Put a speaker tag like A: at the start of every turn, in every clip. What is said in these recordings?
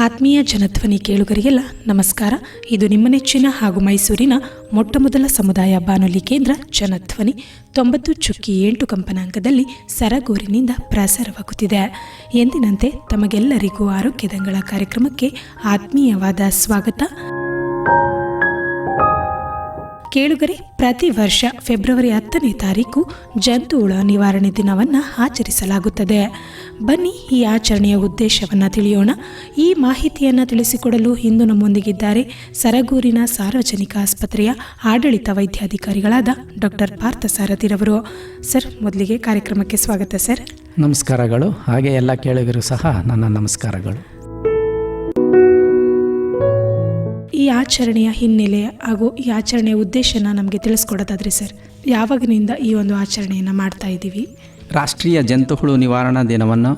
A: ಆತ್ಮೀಯ ಜನಧ್ವನಿ ಕೇಳುಗರಿಗೆಲ್ಲ ನಮಸ್ಕಾರ. ಇದು ನಿಮ್ಮ ನೆಚ್ಚಿನ ಹಾಗೂ ಮೈಸೂರಿನ ಮೊಟ್ಟಮೊದಲ ಸಮುದಾಯ ಬಾನುಲಿ ಕೇಂದ್ರ ಜನಧ್ವನಿ 90.8 ಕಂಪನಾಂಕದಲ್ಲಿ ಸರಗೂರಿನಿಂದ ಪ್ರಸಾರವಾಗುತ್ತಿದೆ. ಎಂದಿನಂತೆ ತಮಗೆಲ್ಲರಿಗೂ ಆರೋಗ್ಯದಂಗಳ ಕಾರ್ಯಕ್ರಮಕ್ಕೆ ಆತ್ಮೀಯವಾದ ಸ್ವಾಗತ. ಕೇಳುಗರೆ, ಪ್ರತಿ ವರ್ಷ ಫೆಬ್ರವರಿ 10ನೇ ತಾರೀಕು ಜಂತುಹುಳ ನಿವಾರಣೆ ದಿನವನ್ನು ಆಚರಿಸಲಾಗುತ್ತದೆ. ಬನ್ನಿ ಈ ಆಚರಣೆಯ ಉದ್ದೇಶವನ್ನು ತಿಳಿಯೋಣ. ಈ ಮಾಹಿತಿಯನ್ನು ತಿಳಿಸಿಕೊಡಲು ಇಂದು ನಮ್ಮೊಂದಿಗಿದ್ದಾರೆ ಸರಗೂರಿನ ಸಾರ್ವಜನಿಕ ಆಸ್ಪತ್ರೆಯ ಆಡಳಿತ ವೈದ್ಯಾಧಿಕಾರಿಗಳಾದ ಡಾಕ್ಟರ್ ಪಾರ್ಥಸಾರಥಿರವರು. ಸರ್, ಮೊದಲಿಗೆ ಕಾರ್ಯಕ್ರಮಕ್ಕೆ ಸ್ವಾಗತ ಸರ್.
B: ನಮಸ್ಕಾರಗಳು. ಹಾಗೆ ಎಲ್ಲ ಕೇಳುಗರು ಸಹ ನನ್ನ ನಮಸ್ಕಾರಗಳು.
A: ಈ ಆಚರಣೆಯ ಹಿನ್ನೆಲೆ ಹಾಗೂ ಈ ಆಚರಣೆಯ ಉದ್ದೇಶನ ನಮಗೆ ತಿಳಿಸ್ಕೊಡೋದಾದ್ರೆ ಸರ್, ಯಾವಾಗಿನಿಂದ ಈ ಒಂದು ಆಚರಣೆಯನ್ನು ಮಾಡ್ತಾ ಇದ್ದೀವಿ?
B: ರಾಷ್ಟ್ರೀಯ ಜಂತುಹುಳು ನಿವಾರಣಾ ದಿನವನ್ನು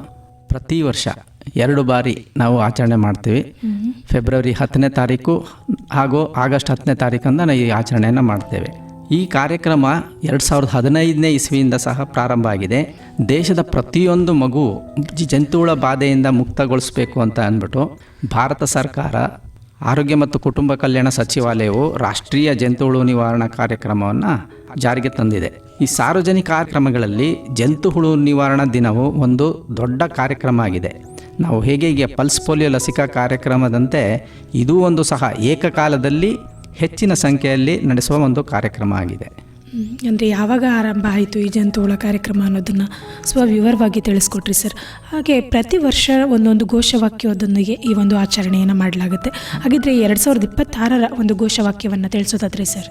B: ಪ್ರತಿ ವರ್ಷ 2 ಬಾರಿ ನಾವು ಆಚರಣೆ ಮಾಡ್ತೀವಿ. ಫೆಬ್ರವರಿ 10ನೇ ತಾರೀಕು ಹಾಗೂ ಆಗಸ್ಟ್ 10ನೇ ತಾರೀಕಂದ ನಾವು ಈ ಆಚರಣೆಯನ್ನು ಮಾಡ್ತೇವೆ. ಈ ಕಾರ್ಯಕ್ರಮ 2015ನೇ ಇಸ್ವಿಯಿಂದ ಸಹ ಪ್ರಾರಂಭ ಆಗಿದೆ. ದೇಶದ ಪ್ರತಿಯೊಂದು ಮಗು ಜಂತುಹುಳ ಬಾಧೆಯಿಂದ ಮುಕ್ತಗೊಳಿಸಬೇಕು ಅಂತ ಅಂದ್ಬಿಟ್ಟು ಭಾರತ ಸರ್ಕಾರ ಆರೋಗ್ಯ ಮತ್ತು ಕುಟುಂಬ ಕಲ್ಯಾಣ ಸಚಿವಾಲಯವು ರಾಷ್ಟ್ರೀಯ ಜಂತುಹುಳು ನಿವಾರಣಾ ಕಾರ್ಯಕ್ರಮವನ್ನು ಜಾರಿಗೆ ತಂದಿದೆ. ಈ ಸಾರ್ವಜನಿಕ ಕಾರ್ಯಕ್ರಮಗಳಲ್ಲಿ ಜಂತುಹುಳು ನಿವಾರಣಾ ದಿನವು ಒಂದು ದೊಡ್ಡ ಕಾರ್ಯಕ್ರಮ ಆಗಿದೆ. ನಾವು ಹೇಗೆ ಈಗ ಪಲ್ಸ್ ಪೋಲಿಯೋ ಲಸಿಕಾ ಕಾರ್ಯಕ್ರಮದಂತೆ ಇದೂ ಒಂದು ಸಹ ಏಕಕಾಲದಲ್ಲಿ ಹೆಚ್ಚಿನ ಸಂಖ್ಯೆಯಲ್ಲಿ ನಡೆಸುವ ಒಂದು ಕಾರ್ಯಕ್ರಮ ಆಗಿದೆ.
A: ಅಂದರೆ ಯಾವಾಗ ಆರಂಭ ಆಯಿತು ಈ ಜಂತುಹುಳ ಕಾರ್ಯಕ್ರಮ ಅನ್ನೋದನ್ನು ವಿವರವಾಗಿ ತಿಳಿಸ್ಕೊಟ್ರಿ ಸರ್. ಹಾಗೆ ಪ್ರತಿ ವರ್ಷ ಒಂದೊಂದು ಘೋಷವಾಕ್ಯದೊಂದಿಗೆ ಈ ಒಂದು ಆಚರಣೆಯನ್ನು ಮಾಡಲಾಗುತ್ತೆ. ಹಾಗಿದ್ರೆ 2026ರ ಒಂದು ಘೋಷವಾಕ್ಯವನ್ನು ತಿಳಿಸೋದಾದ್ರೆ ಸರ್?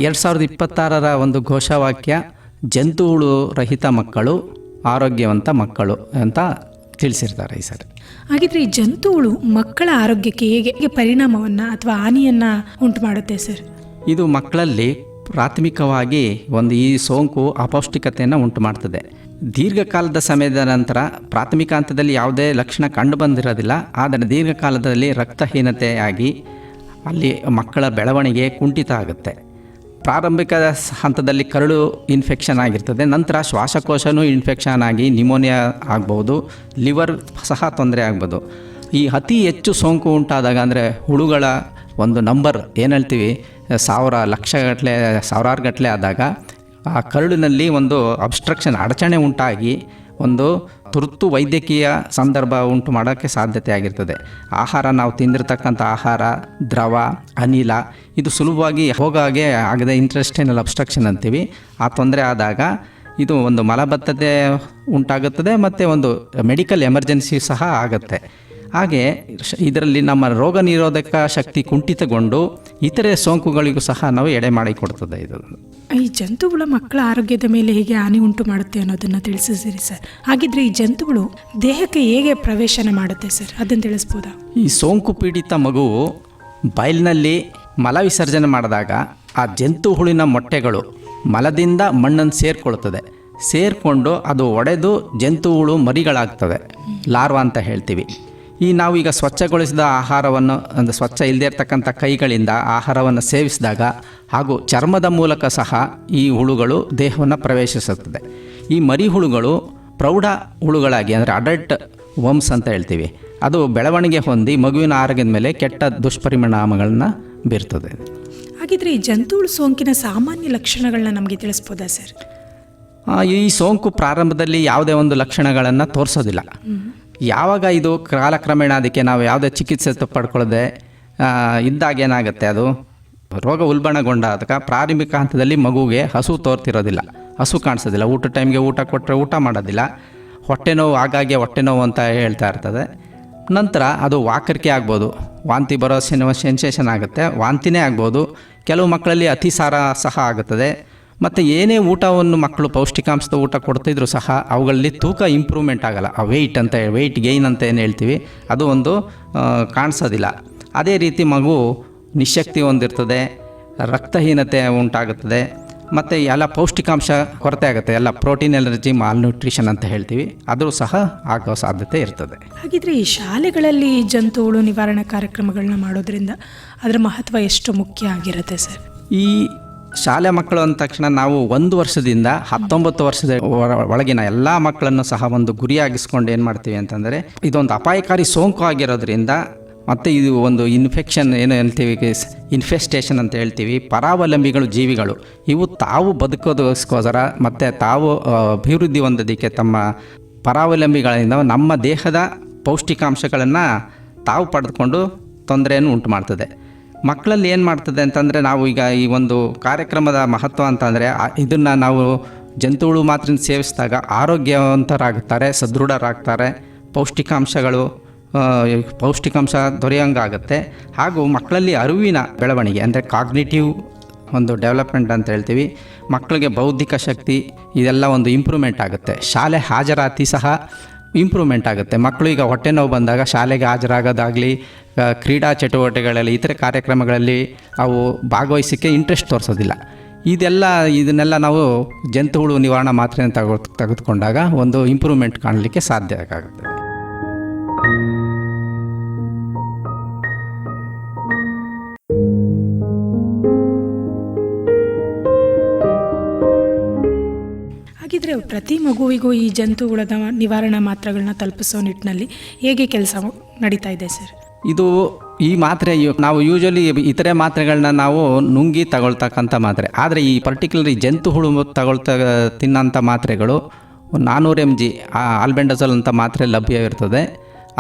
B: 2026ರ ಒಂದು ಘೋಷವಾಕ್ಯ ಜಂತುಹುಳು ರಹಿತ ಮಕ್ಕಳು, ಆರೋಗ್ಯವಂತ ಮಕ್ಕಳು ಅಂತ ತಿಳಿಸಿರ್ತಾರೆ ಈ ಸರ್.
A: ಹಾಗಿದ್ರೆ ಈ ಜಂತುಹುಳು ಮಕ್ಕಳ ಆರೋಗ್ಯಕ್ಕೆ ಹೇಗೆ ಪರಿಣಾಮವನ್ನು ಅಥವಾ ಹಾನಿಯನ್ನು ಉಂಟು ಮಾಡುತ್ತೆ ಸರ್?
B: ಇದು ಮಕ್ಕಳಲ್ಲಿ ಪ್ರಾಥಮಿಕವಾಗಿ ಈ ಸೋಂಕು ಅಪೌಷ್ಟಿಕತೆಯನ್ನು ಉಂಟು ಮಾಡ್ತದೆ. ದೀರ್ಘಕಾಲದ ಸಮಯದ ನಂತರ ಪ್ರಾಥಮಿಕ ಹಂತದಲ್ಲಿ ಯಾವುದೇ ಲಕ್ಷಣ ಕಂಡು ಬಂದಿರೋದಿಲ್ಲ. ಆದರೆ ದೀರ್ಘಕಾಲದಲ್ಲಿ ರಕ್ತಹೀನತೆಯಾಗಿ ಅಲ್ಲಿ ಮಕ್ಕಳ ಬೆಳವಣಿಗೆ ಕುಂಠಿತ ಆಗುತ್ತೆ. ಪ್ರಾರಂಭಿಕ ಹಂತದಲ್ಲಿ ಕರಳು ಇನ್ಫೆಕ್ಷನ್ ಆಗಿರ್ತದೆ. ನಂತರ ಶ್ವಾಸಕೋಶನೂ ಇನ್ಫೆಕ್ಷನ್ ಆಗಿ ನಿಮೋನಿಯಾ ಆಗ್ಬೋದು, ಲಿವರ್ ಸಹ ತೊಂದರೆ ಆಗ್ಬೋದು. ಈ ಅತಿ ಹೆಚ್ಚು ಸೋಂಕು ಉಂಟಾದಾಗ ಅಂದರೆ ಹುಳುಗಳ ಒಂದು ನಂಬರ್ ಏನು ಹೇಳ್ತೀವಿ, 1000 ಲಕ್ಷಗಟ್ಟಲೆ ಸಾವಿರಾರು ಗಟ್ಟಲೆ ಆದಾಗ ಆ ಕರುಳಿನಲ್ಲಿ ಒಂದು ಅಬ್ಸ್ಟ್ರಕ್ಷನ್ ಅಡಚಣೆ ಉಂಟಾಗಿ ಒಂದು ತುರ್ತು ವೈದ್ಯಕೀಯ ಸಂದರ್ಭ ಉಂಟು ಮಾಡೋಕ್ಕೆ ಸಾಧ್ಯತೆ ಆಗಿರ್ತದೆ. ಆಹಾರ, ನಾವು ತಿಂದಿರ್ತಕ್ಕಂಥ ಆಹಾರ, ದ್ರವ, ಅನಿಲ ಇದು ಸುಲಭವಾಗಿ ಹೋಗಾಗೆ ಆಗದೆ ಇಂಟೆಸ್ಟೈನಲ್ ಅಬ್ಸ್ಟ್ರಕ್ಷನ್ ಅಂತೀವಿ. ಆ ತೊಂದರೆ ಆದಾಗ ಇದು ಒಂದು ಮಲಬದ್ಧತೆ ಉಂಟಾಗುತ್ತದೆ ಮತ್ತು ಒಂದು ಮೆಡಿಕಲ್ ಎಮರ್ಜೆನ್ಸಿ ಸಹ ಆಗುತ್ತೆ. ಹಾಗೆ ಇದರಲ್ಲಿ ನಮ್ಮ ರೋಗ ನಿರೋಧಕ ಶಕ್ತಿ ಕುಂಠಿತಗೊಂಡು ಇತರೆ ಸೋಂಕುಗಳಿಗೂ ಸಹ ನಾವು ಎಡೆ ಮಾಡಿಕೊಡ್ತದೆ. ಇದು
A: ಈ ಜಂತುಹುಳ ಮಕ್ಕಳ ಆರೋಗ್ಯದ ಮೇಲೆ ಹೇಗೆ ಹಾನಿ ಉಂಟು ಮಾಡುತ್ತೆ ಅನ್ನೋದನ್ನು ತಿಳಿಸಿದ್ದೀರಿ ಸರ್. ಹಾಗಿದ್ರೆ ಈ ಜಂತುಹುಳು ದೇಹಕ್ಕೆ ಹೇಗೆ ಪ್ರವೇಶನ ಮಾಡುತ್ತೆ ಸರ್, ಅದನ್ನು ತಿಳಿಸ್ಬೋದಾ?
B: ಈ ಸೋಂಕು ಪೀಡಿತ ಮಗುವು ಬಯಲಿನಲ್ಲಿ ಮಲ ವಿಸರ್ಜನೆ ಮಾಡಿದಾಗ ಆ ಜಂತುಹುಳಿನ ಮೊಟ್ಟೆಗಳು ಮಲದಿಂದ ಮಣ್ಣನ್ನು ಸೇರಿಕೊಂಡು ಅದು ಒಡೆದು ಜಂತುಹುಳು ಮರಿಗಳಾಗ್ತವೆ, ಲಾರ್ವಾ ಅಂತ ಹೇಳ್ತೀವಿ. ನಾವೀಗ ಸ್ವಚ್ಛಗೊಳಿಸಿದ ಆಹಾರವನ್ನು ಅಂದರೆ ಸ್ವಚ್ಛ ಇಲ್ಲದೇ ಇರತಕ್ಕಂಥ ಕೈಗಳಿಂದ ಆಹಾರವನ್ನು ಸೇವಿಸಿದಾಗ ಹಾಗೂ ಚರ್ಮದ ಮೂಲಕ ಸಹ ಈ ಹುಳುಗಳು ದೇಹವನ್ನು ಪ್ರವೇಶಿಸುತ್ತದೆ. ಈ ಮರಿ ಹುಳುಗಳು ಪ್ರೌಢ ಹುಳುಗಳಾಗಿ ಅಂದರೆ ಅಡಲ್ಟ್ ವರ್ಮ್ಸ್ ಅಂತ ಹೇಳ್ತೀವಿ. ಅದು ಬೆಳವಣಿಗೆ ಹೊಂದಿ ಮಗುವಿನ ಆರೋಗ್ಯದ ಮೇಲೆ ಕೆಟ್ಟ ದುಷ್ಪರಿಣಾಮಗಳನ್ನು ಬೀರ್ತದೆ.
A: ಹಾಗಿದ್ರೆ ಈ ಜಂತುಹುಳು ಸೋಂಕಿನ ಸಾಮಾನ್ಯ ಲಕ್ಷಣಗಳನ್ನ ನಮಗೆ ತಿಳಿಸ್ಬೋದಾ ಸರ್?
B: ಈ ಸೋಂಕು ಪ್ರಾರಂಭದಲ್ಲಿ ಯಾವುದೇ ಒಂದು ಲಕ್ಷಣಗಳನ್ನು ತೋರಿಸೋದಿಲ್ಲ. ಯಾವಾಗ ಇದು ಕಾಲಕ್ರಮೇಣ ಅದಕ್ಕೆ ನಾವು ಯಾವುದೇ ಚಿಕಿತ್ಸೆ ಪಡ್ಕೊಳ್ಳದೆ ಇದ್ದಾಗ ಏನಾಗುತ್ತೆ, ಅದು ರೋಗ ಉಲ್ಬಣಗೊಂಡಾಗ ಪ್ರಾರಂಭಿಕ ಹಂತದಲ್ಲಿ ಮಗುವಿಗೆ ಹಸು ತೋರ್ತಿರೋದಿಲ್ಲ, ಹಸು ಕಾಣಿಸೋದಿಲ್ಲ, ಊಟ ಟೈಮ್ಗೆ ಊಟ ಕೊಟ್ಟರೆ ಊಟ ಮಾಡೋದಿಲ್ಲ, ಹೊಟ್ಟೆ ನೋವು ಆಗಾಗ್ಗೆ ಹೊಟ್ಟೆ ನೋವು ಅಂತ ಹೇಳ್ತಾ ಇರ್ತದೆ. ನಂತರ ಅದು ವಾಕರಿಕೆ ಆಗ್ಬೋದು, ವಾಂತಿ ಬರೋ ಸೆನ್ಸೇಷನ್ ಆಗುತ್ತೆ, ವಾಂತಿನೇ ಆಗ್ಬೋದು. ಕೆಲವು ಮಕ್ಕಳಲ್ಲಿ ಅತಿಸಾರ ಸಹ ಆಗುತ್ತದೆ. ಮತ್ತು ಏನೇ ಊಟವನ್ನು ಮಕ್ಕಳು ಪೌಷ್ಟಿಕಾಂಶದ ಊಟ ಕೊಡ್ತಿದ್ರು ಸಹ ಅವುಗಳಲ್ಲಿ ತೂಕ ಇಂಪ್ರೂವ್ಮೆಂಟ್ ಆಗಲ್ಲ. ಆ ವೆಯ್ಟ್ ಗೈನ್ ಅಂತ ಏನು ಹೇಳ್ತೀವಿ ಅದು ಒಂದು ಕಾಣಿಸೋದಿಲ್ಲ. ಅದೇ ರೀತಿ ಮಗು ನಿಶಕ್ತಿ ಹೊಂದಿರ್ತದೆ, ರಕ್ತಹೀನತೆ ಉಂಟಾಗುತ್ತದೆ ಮತ್ತು ಎಲ್ಲ ಪೌಷ್ಟಿಕಾಂಶ ಕೊರತೆ ಆಗುತ್ತೆ. ಎಲ್ಲ ಪ್ರೋಟೀನ್ ಎಲರ್ಜಿ, ಮಾಲ್ ನ್ಯೂಟ್ರಿಷನ್ ಅಂತ ಹೇಳ್ತೀವಿ, ಅದು ಸಹ ಆಗೋ ಸಾಧ್ಯತೆ ಇರ್ತದೆ.
A: ಹಾಗಿದ್ರೆ ಈ ಶಾಲೆಗಳಲ್ಲಿ ಜಂತುಹುಳು ನಿವಾರಣಾ ಕಾರ್ಯಕ್ರಮಗಳನ್ನ ಮಾಡೋದ್ರಿಂದ ಅದರ ಮಹತ್ವ ಎಷ್ಟು ಮುಖ್ಯ ಆಗಿರುತ್ತೆ ಸರ್?
B: ಈ ಶಾಲೆ ಮಕ್ಕಳು ಅಂದ ತಕ್ಷಣ ನಾವು 1 ವರ್ಷದಿಂದ 19 ವರ್ಷದ ಒಳಗಿನ ಎಲ್ಲ ಮಕ್ಕಳನ್ನು ಸಹ ಒಂದು ಗುರಿಯಾಗಿಸ್ಕೊಂಡು ಏನು ಮಾಡ್ತೀವಿ ಅಂತಂದರೆ, ಇದೊಂದು ಅಪಾಯಕಾರಿ ಸೋಂಕು ಆಗಿರೋದ್ರಿಂದ ಮತ್ತು ಇದು ಒಂದು ಇನ್ಫೆಕ್ಷನ್ ಏನು ಹೇಳ್ತೀವಿ, ಇನ್ಫೆಸ್ಟೇಷನ್ ಅಂತ ಹೇಳ್ತೀವಿ, ಪರಾವಲಂಬಿಗಳು ಜೀವಿಗಳು ಇವು ತಾವು ಬದುಕೋದಕ್ಕೋಸ್ಕರ ಮತ್ತು ತಾವು ಅಭಿವೃದ್ಧಿ ಹೊಂದೋದಕ್ಕೆ ತಮ್ಮ ಪರಾವಲಂಬಿಗಳಿಂದ ನಮ್ಮ ದೇಹದ ಪೌಷ್ಟಿಕಾಂಶಗಳನ್ನು ತಾವು ಪಡೆದುಕೊಂಡು ತೊಂದರೆಯನ್ನು ಉಂಟು ಮಾಡ್ತದೆ. ಮಕ್ಕಳಲ್ಲಿ ಏನು ಮಾಡ್ತದೆ ಅಂತಂದರೆ, ನಾವು ಈಗ ಈ ಒಂದು ಕಾರ್ಯಕ್ರಮದ ಮಹತ್ವ ಅಂತಂದರೆ ಇದನ್ನು ನಾವು ಜಂತುಹುಳು ಮಾತ್ರ ಸೇವಿಸಿದಾಗ ಆರೋಗ್ಯವಂತರಾಗುತ್ತಾರೆ, ಸದೃಢರಾಗ್ತಾರೆ, ಪೌಷ್ಟಿಕಾಂಶ ದೊರೆಯೋಂಗಾಗುತ್ತೆ. ಹಾಗೂ ಮಕ್ಕಳಲ್ಲಿ ಅರಿವಿನ ಬೆಳವಣಿಗೆ ಅಂದರೆ ಕಾಗ್ನಿಟಿವ್ ಒಂದು ಡೆವಲಪ್ಮೆಂಟ್ ಅಂತ ಹೇಳ್ತೀವಿ, ಮಕ್ಕಳಿಗೆ ಬೌದ್ಧಿಕ ಶಕ್ತಿ ಇದೆಲ್ಲ ಒಂದು ಇಂಪ್ರೂವ್ಮೆಂಟ್ ಆಗುತ್ತೆ. ಶಾಲೆ ಹಾಜರಾತಿ ಸಹ ಇಂಪ್ರೂವ್ಮೆಂಟ್ ಆಗುತ್ತೆ. ಮಕ್ಕಳು ಈಗ ಹೊಟ್ಟೆ ನೋವು ಬಂದಾಗ ಶಾಲೆಗೆ ಹಾಜರಾಗೋದಾಗಲಿ, ಕ್ರೀಡಾ ಚಟುವಟಿಕೆಗಳಲ್ಲಿ, ಇತರೆ ಕಾರ್ಯಕ್ರಮಗಳಲ್ಲಿ ಅವು ಭಾಗವಹಿಸೋಕ್ಕೆ ಇಂಟ್ರೆಸ್ಟ್ ತೋರಿಸೋದಿಲ್ಲ. ಇದನ್ನೆಲ್ಲ ನಾವು ಜಂತುಹುಳು ನಿವಾರಣಾ ಮಾತ್ರೆಯನ್ನು ತೆಗೆದುಕೊಂಡಾಗ ಒಂದು ಇಂಪ್ರೂವ್ಮೆಂಟ್ ಕಾಣಲಿಕ್ಕೆ ಸಾಧ್ಯ ಆಗುತ್ತೆ.
A: ಹಾಗಿದ್ರೆ ಪ್ರತಿ ಮಗುವಿಗೂ ಈ ಜಂತುಹುಳದ ನಿವಾರಣಾ ಮಾತ್ರೆಗಳನ್ನ ತಲುಪಿಸೋ ನಿಟ್ಟಿನಲ್ಲಿ ಹೇಗೆ ಕೆಲಸ ನಡೀತಾ ಇದೆ ಸರ್?
B: ಈ ಮಾತ್ರೆ ನಾವು ಯೂಶ್ವಲಿ ಇತರೆ ಮಾತ್ರೆಗಳನ್ನ ನಾವು ನುಂಗಿ ತಗೊಳ್ತಕ್ಕಂಥ ಮಾತ್ರೆ, ಆದರೆ ಈ ಪರ್ಟಿಕ್ಯುಲರ್ ಜಂತುಹುಳು ತಿನ್ನೋಂಥ ಮಾತ್ರೆಗಳು 400 mg ಆಲ್ಬೆಂಡಜೋಲ್ ಅಂತ ಮಾತ್ರೆ ಲಭ್ಯವಿರ್ತದೆ.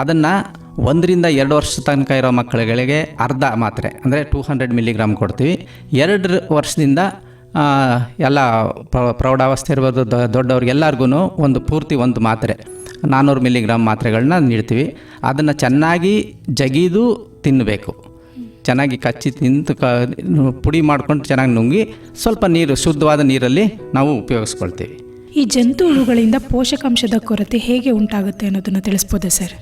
B: ಅದನ್ನು 1 ರಿಂದ 2 ವರ್ಷ ತನಕ ಇರೋ ಮಕ್ಕಳುಗಳಿಗೆ ಅರ್ಧ ಮಾತ್ರೆ ಅಂದರೆ 200 mg ಕೊಡ್ತೀವಿ. 2 ವರ್ಷದಿಂದ ಎಲ್ಲ ಪ್ರೌಢಾವಸ್ಥೆ ಇರ್ಬೋದು, ದೊಡ್ಡವ್ರಿಗೆಲ್ಲರಿಗೂ ಒಂದು ಮಾತ್ರೆ 400 mg ಮಾತ್ರೆಗಳನ್ನ ನೀಡ್ತೀವಿ. ಅದನ್ನು ಚೆನ್ನಾಗಿ ಜಗಿದು ತಿನ್ನಬೇಕು. ಚೆನ್ನಾಗಿ ಕಚ್ಚಿ ತಿಂದು ಪುಡಿ ಮಾಡ್ಕೊಂಡು ಚೆನ್ನಾಗಿ ನುಂಗಿ ಸ್ವಲ್ಪ ಶುದ್ಧವಾದ ನೀರಲ್ಲಿ ನಾವು ಉಪಯೋಗಿಸ್ಕೊಳ್ತೀವಿ.
A: ಈ ಜಂತುಹುಳುಗಳಿಂದ ಪೋಷಕಾಂಶದ ಕೊರತೆ ಹೇಗೆ ಉಂಟಾಗುತ್ತೆ ಅನ್ನೋದನ್ನು ತಿಳಿಸ್ಬೋದಾ ಸರ್?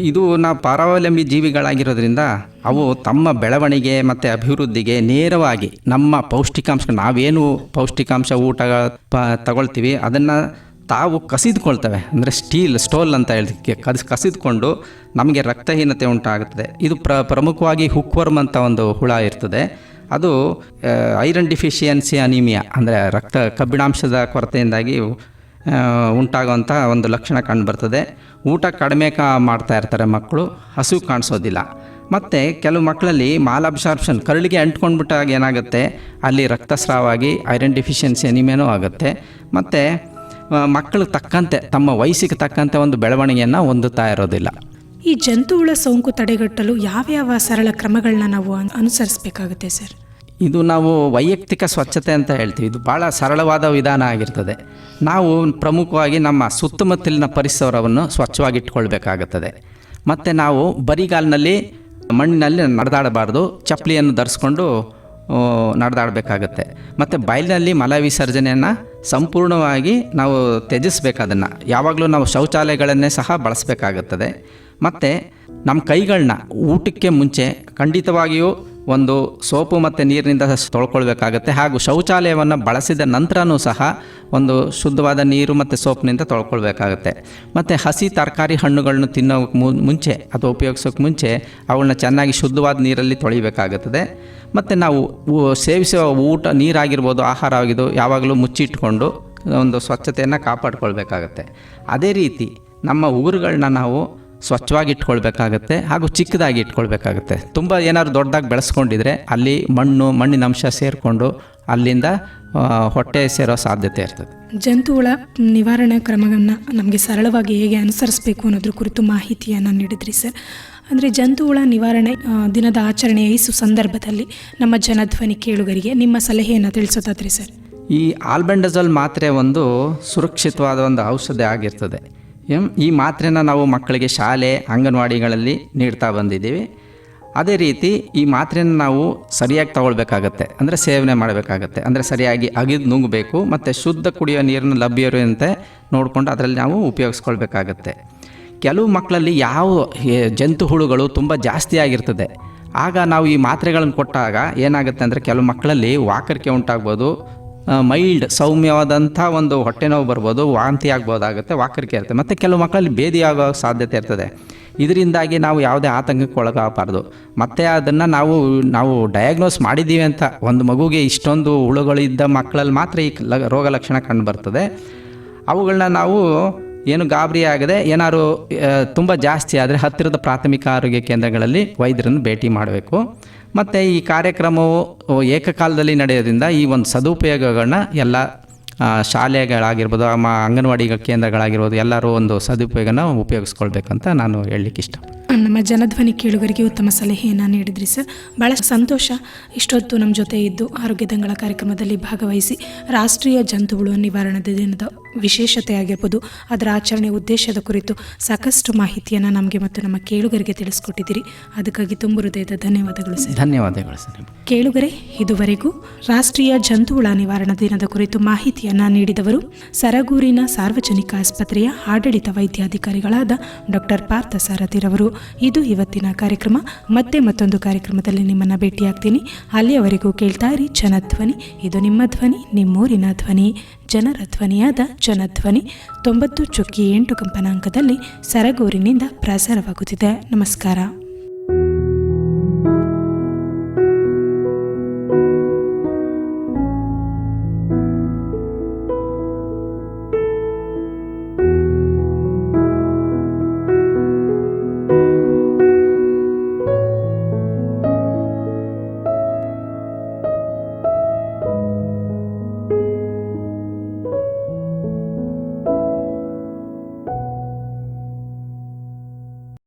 B: ಇದು ನಾವು ಪರಾವಲಂಬಿ ಜೀವಿಗಳಾಗಿರೋದ್ರಿಂದ ಅವು ತಮ್ಮ ಬೆಳವಣಿಗೆ ಮತ್ತು ಅಭಿವೃದ್ಧಿಗೆ ನೇರವಾಗಿ ನಮ್ಮ ನಾವೇನು ಪೌಷ್ಟಿಕಾಂಶ ಊಟ ತಗೊಳ್ತೀವಿ ಅದನ್ನು ತಾವು ಕಸಿದುಕೊಳ್ತವೆ. ಅಂದರೆ ಸ್ಟೋಲ್ ಅಂತ ಹೇಳಿ ಕಸಿದುಕೊಂಡು ನಮಗೆ ರಕ್ತಹೀನತೆ ಉಂಟಾಗುತ್ತದೆ. ಇದು ಪ್ರಮುಖವಾಗಿ ಹುಕ್ವರ್ಮ್ ಅಂತ ಒಂದು ಹುಳ ಇರ್ತದೆ. ಅದು ಐರನ್ ಡಿಫಿಷಿಯನ್ಸಿ ಅನಿಮಿಯಾ ಅಂದರೆ ಕಬ್ಬಿಣಾಂಶದ ಕೊರತೆಯಿಂದಾಗಿ ಉಂಟಾಗುವಂಥ ಒಂದು ಲಕ್ಷಣ ಕಂಡುಬರ್ತದೆ. ಊಟ ಕಡಿಮೆ ಮಾಡ್ತಾ ಇರ್ತಾರೆ ಮಕ್ಕಳು, ಹಸಿವು ಕಾಣಿಸೋದಿಲ್ಲ. ಮತ್ತು ಕೆಲವು ಮಕ್ಕಳಲ್ಲಿ ಮಾಲ್ ಅಬ್ಸಾರ್ಪ್ಷನ್ ಕರಳಿಗೆ ಅಂಟ್ಕೊಂಡ್ಬಿಟ್ಟಾಗ ಏನಾಗುತ್ತೆ, ಅಲ್ಲಿ ರಕ್ತಸ್ರಾವ ಆಗಿ ಐರನ್ ಡಿಫಿಷಿಯನ್ಸಿ ಅನಿಮಿಯಾನೂ ಆಗುತ್ತೆ. ಮತ್ತು ಮಕ್ಕಳು ತಮ್ಮ ವಯಸ್ಸಿಗೆ ತಕ್ಕಂತೆ ಒಂದು ಬೆಳವಣಿಗೆಯನ್ನು ಹೊಂದುತ್ತಾ ಇರೋದಿಲ್ಲ.
A: ಈ ಜಂತುಹುಳ ಸೋಂಕು ತಡೆಗಟ್ಟಲು ಯಾವ್ಯಾವ ಸರಳ ಕ್ರಮಗಳನ್ನ ನಾವು ಅನುಸರಿಸಬೇಕಾಗುತ್ತೆ ಸರ್?
B: ಇದು ನಾವು ವೈಯಕ್ತಿಕ ಸ್ವಚ್ಛತೆ ಅಂತ ಹೇಳ್ತೀವಿ. ಇದು ಭಾಳ ಸರಳವಾದ ವಿಧಾನ ಆಗಿರ್ತದೆ. ನಾವು ಪ್ರಮುಖವಾಗಿ ನಮ್ಮ ಸುತ್ತಮುತ್ತಲಿನ ಪರಿಸರವನ್ನು ಸ್ವಚ್ಛವಾಗಿಟ್ಕೊಳ್ಬೇಕಾಗುತ್ತದೆ. ಮತ್ತು ನಾವು ಬರಿಗಾಲಿನಲ್ಲಿ ಮಣ್ಣಿನಲ್ಲಿ ನಡೆದಾಡಬಾರ್ದು, ಚಪ್ಪಲಿಯನ್ನು ಧರಿಸ್ಕೊಂಡು ನಡೆದಾಡಬೇಕಾಗತ್ತೆ. ಮತ್ತು ಬಯಲಿನಲ್ಲಿ ಮಲ ವಿಸರ್ಜನೆಯನ್ನು ಸಂಪೂರ್ಣವಾಗಿ ನಾವು ತ್ಯಜಿಸಬೇಕು. ಅದನ್ನು ಯಾವಾಗಲೂ ನಾವು ಶೌಚಾಲಯಗಳನ್ನೇ ಸಹ ಬಳಸಬೇಕಾಗುತ್ತದೆ. ಮತ್ತು ನಮ್ಮ ಕೈಗಳನ್ನ ಊಟಕ್ಕೆ ಮುಂಚೆ ಖಂಡಿತವಾಗಿಯೂ ಒಂದು ಸೋಪು ಮತ್ತು ನೀರಿನಿಂದ ತೊಳ್ಕೊಳ್ಬೇಕಾಗತ್ತೆ. ಹಾಗೂ ಶೌಚಾಲಯವನ್ನು ಬಳಸಿದ ನಂತರನೂ ಸಹ ಒಂದು ಶುದ್ಧವಾದ ನೀರು ಮತ್ತು ಸೋಪ್ನಿಂದ ತೊಳ್ಕೊಳ್ಬೇಕಾಗತ್ತೆ. ಮತ್ತು ಹಸಿ ತರಕಾರಿ ಹಣ್ಣುಗಳನ್ನು ತಿನ್ನೋಕ್ಕೆ ಮುಂಚೆ ಅಥವಾ ಉಪಯೋಗಿಸೋಕ್ಕೆ ಮುಂಚೆ ಅವುಗಳನ್ನ ಚೆನ್ನಾಗಿ ಶುದ್ಧವಾದ ನೀರಲ್ಲಿ ತೊಳಿಬೇಕಾಗುತ್ತದೆ. ಮತ್ತು ನಾವು ಸೇವಿಸುವ ನೀರಾಗಿರ್ಬೋದು, ಆಹಾರ ಆಗಿದ್ದು ಯಾವಾಗಲೂ ಮುಚ್ಚಿಟ್ಕೊಂಡು ಒಂದು ಸ್ವಚ್ಛತೆಯನ್ನು ಕಾಪಾಡ್ಕೊಳ್ಬೇಕಾಗತ್ತೆ. ಅದೇ ರೀತಿ ನಮ್ಮ ಉಗುರುಗಳನ್ನ ನಾವು ಸ್ವಚ್ಛವಾಗಿ ಇಟ್ಕೊಳ್ಬೇಕಾಗತ್ತೆ ಹಾಗೂ ಚಿಕ್ಕದಾಗಿ ಇಟ್ಕೊಳ್ಬೇಕಾಗತ್ತೆ. ತುಂಬ ಏನಾದ್ರು ದೊಡ್ಡದಾಗಿ ಬೆಳೆಸ್ಕೊಂಡಿದ್ರೆ ಅಲ್ಲಿ ಮಣ್ಣಿನ ಅಂಶ ಸೇರಿಕೊಂಡು ಅಲ್ಲಿಂದ ಹೊಟ್ಟೆ ಸೇರೋ ಸಾಧ್ಯತೆ ಇರ್ತದೆ.
A: ಜಂತುಹುಳ ನಿವಾರಣಾ ಕ್ರಮವನ್ನು ನಮಗೆ ಸರಳವಾಗಿ ಹೇಗೆ ಅನುಸರಿಸಬೇಕು ಅನ್ನೋದ್ರ ಕುರಿತು ಮಾಹಿತಿಯನ್ನು ನೀಡಿದ್ರಿ ಸರ್. ಅಂದರೆ ಜಂತುಹುಳ ನಿವಾರಣೆ ದಿನದ ಆಚರಣೆಯ ಈ ಸಂದರ್ಭದಲ್ಲಿ ನಮ್ಮ ಜನಧ್ವನಿ ಕೇಳುಗರಿಗೆ ನಿಮ್ಮ ಸಲಹೆಯನ್ನು ತಿಳಿಸೋದಾದ್ರಿ ಸರ್?
B: ಈ ಆಲ್ಬೆಂಡಜೋಲ್ ಮಾತ್ರೆ ಒಂದು ಸುರಕ್ಷಿತವಾದ ಒಂದು ಔಷಧಿ ಆಗಿರ್ತದೆ. ಈ ಮಾತ್ರೆನ ನಾವು ಮಕ್ಕಳಿಗೆ ಶಾಲೆ ಅಂಗನವಾಡಿಗಳಲ್ಲಿ ನೀಡ್ತಾ ಬಂದಿದ್ದೀವಿ. ಅದೇ ರೀತಿ ಈ ಮಾತ್ರೆಯನ್ನು ನಾವು ಸರಿಯಾಗಿ ತಗೊಳ್ಬೇಕಾಗತ್ತೆ, ಅಂದರೆ ಸೇವನೆ ಮಾಡಬೇಕಾಗತ್ತೆ. ಅಂದರೆ ಸರಿಯಾಗಿ ಅಗಿದು ನುಂಗಬೇಕು ಮತ್ತು ಶುದ್ಧ ಕುಡಿಯೋ ನೀರನ್ನು ಲಭ್ಯ ಇರುವಂತೆ ನೋಡಿಕೊಂಡು ಅದರಲ್ಲಿ ನಾವು ಉಪಯೋಗಿಸ್ಕೊಳ್ಬೇಕಾಗತ್ತೆ. ಕೆಲವು ಮಕ್ಕಳಲ್ಲಿ ಜಂತುಹುಳುಗಳು ತುಂಬ ಜಾಸ್ತಿ ಆಗಿರ್ತದೆ. ಆಗ ನಾವು ಈ ಮಾತ್ರೆಗಳನ್ನು ಕೊಟ್ಟಾಗ ಏನಾಗುತ್ತೆ ಅಂದರೆ ಕೆಲವು ಮಕ್ಕಳಲ್ಲಿ ವಾಕರಿಕೆ ಉಂಟಾಗ್ಬೋದು, ಮೈಲ್ಡ್ ಸೌಮ್ಯವಾದಂಥ ಒಂದು ಹೊಟ್ಟೆ ನೋವು ಬರ್ಬೋದು, ವಾಂತಿ ಆಗ್ಬೋದಾಗುತ್ತೆ, ವಾಕರಿಕೆ ಇರುತ್ತೆ. ಮತ್ತು ಕೆಲವು ಮಕ್ಕಳಲ್ಲಿ ಭೇದಿ ಆಗೋ ಸಾಧ್ಯತೆ ಇರ್ತದೆ. ಇದರಿಂದಾಗಿ ನಾವು ಯಾವುದೇ ಆತಂಕಕ್ಕೆ ಒಳಗಾಗಬಾರ್ದು. ಮತ್ತು ಅದನ್ನು ನಾವು ಡಯಾಗ್ನೋಸ್ ಮಾಡಿದ್ದೀವಿ ಅಂತ ಒಂದು ಮಗುಗೆ ಇಷ್ಟೊಂದು ಹುಳುಗಳಿದ್ದ ಮಕ್ಕಳಲ್ಲಿ ಮಾತ್ರ ಈ ರೋಗ ಲಕ್ಷಣ ಕಂಡು ಬರ್ತದೆ. ಅವುಗಳನ್ನ ನಾವು ಏನು ಗಾಬರಿ ಆಗದೆ ಏನಾದ್ರು ತುಂಬ ಜಾಸ್ತಿ ಆದರೆ ಹತ್ತಿರದ ಪ್ರಾಥಮಿಕ ಆರೋಗ್ಯ ಕೇಂದ್ರಗಳಲ್ಲಿ ವೈದ್ಯರನ್ನು ಭೇಟಿ ಮಾಡಬೇಕು. ಮತ್ತು ಈ ಕಾರ್ಯಕ್ರಮವು ಏಕಕಾಲದಲ್ಲಿ ನಡೆಯೋದ್ರಿಂದ ಈ ಒಂದು ಸದುಪಯೋಗಗಳನ್ನ ಎಲ್ಲ ಶಾಲೆಗಳಾಗಿರ್ಬೋದು, ಅಂಗನವಾಡಿ ಕೇಂದ್ರಗಳಾಗಿರ್ಬೋದು, ಎಲ್ಲರೂ ಒಂದು ಸದುಪಯೋಗನ ಉಪಯೋಗಿಸ್ಕೊಳ್ಬೇಕಂತ ನಾನು ಹೇಳಲಿಕ್ಕೆ ಇಷ್ಟ.
A: ನಮ್ಮ ಜನಧ್ವನಿ ಕೇಳುಗರಿಗೆ ಉತ್ತಮ ಸಲಹೆಯನ್ನು ನೀಡಿದ್ರಿ ಸರ್. ಭಾಳ ಸಂತೋಷ. ಇಷ್ಟೊತ್ತು ನಮ್ಮ ಜೊತೆ ಇದ್ದು ಆರೋಗ್ಯ ದಂಗಳ ಕಾರ್ಯಕ್ರಮದಲ್ಲಿ ಭಾಗವಹಿಸಿ ರಾಷ್ಟ್ರೀಯ ಜಂತುಹುಳು ನಿವಾರಣಾ ದಿನದ ವಿಶೇಷತೆ ಆಗಿರ್ಬೋದು, ಅದರ ಆಚರಣೆ ಉದ್ದೇಶದ ಕುರಿತು ಸಾಕಷ್ಟು ಮಾಹಿತಿಯನ್ನು ನಮಗೆ ಮತ್ತು ನಮ್ಮ ಕೇಳುಗರಿಗೆ ತಿಳಿಸ್ಕೊಟ್ಟಿದ್ದೀರಿ. ಅದಕ್ಕಾಗಿ ತುಂಬ ಹೃದಯದ ಧನ್ಯವಾದಗಳು ಸರ್.
B: ಧನ್ಯವಾದಗಳು ಸರ್.
A: ಕೇಳುಗರೆ, ಇದುವರೆಗೂ ರಾಷ್ಟ್ರೀಯ ಜಂತುಹುಳ ನಿವಾರಣಾ ದಿನದ ಕುರಿತು ಮಾಹಿತಿಯನ್ನು ನೀಡಿದವರು ಸರಗೂರಿನ ಸಾರ್ವಜನಿಕ ಆಸ್ಪತ್ರೆಯ ಆಡಳಿತ ವೈದ್ಯಾಧಿಕಾರಿಗಳಾದ ಡಾಕ್ಟರ್ ಪಾರ್ಥ ಸಾರಥಿರವರು. ಇದು ಇವತ್ತಿನ ಕಾರ್ಯಕ್ರಮ. ಮತ್ತೆ ಮತ್ತೊಂದು ಕಾರ್ಯಕ್ರಮದಲ್ಲಿ ನಿಮ್ಮನ್ನು ಭೇಟಿಯಾಗ್ತೀನಿ. ಅಲ್ಲಿಯವರೆಗೂ ಕೇಳ್ತಾ ಇರಿ ಜನಧ್ವನಿ. ಇದು ನಿಮ್ಮ ಧ್ವನಿ, ನಿಮ್ಮೂರಿನ ಧ್ವನಿ, ಜನರ ಧ್ವನಿಯಾದ ಜನಧ್ವನಿ 90.8 ಕಂಪನಾಂಕದಲ್ಲಿ ಸರಗೂರಿನಿಂದ ಪ್ರಸಾರವಾಗುತ್ತಿದೆ. ನಮಸ್ಕಾರ.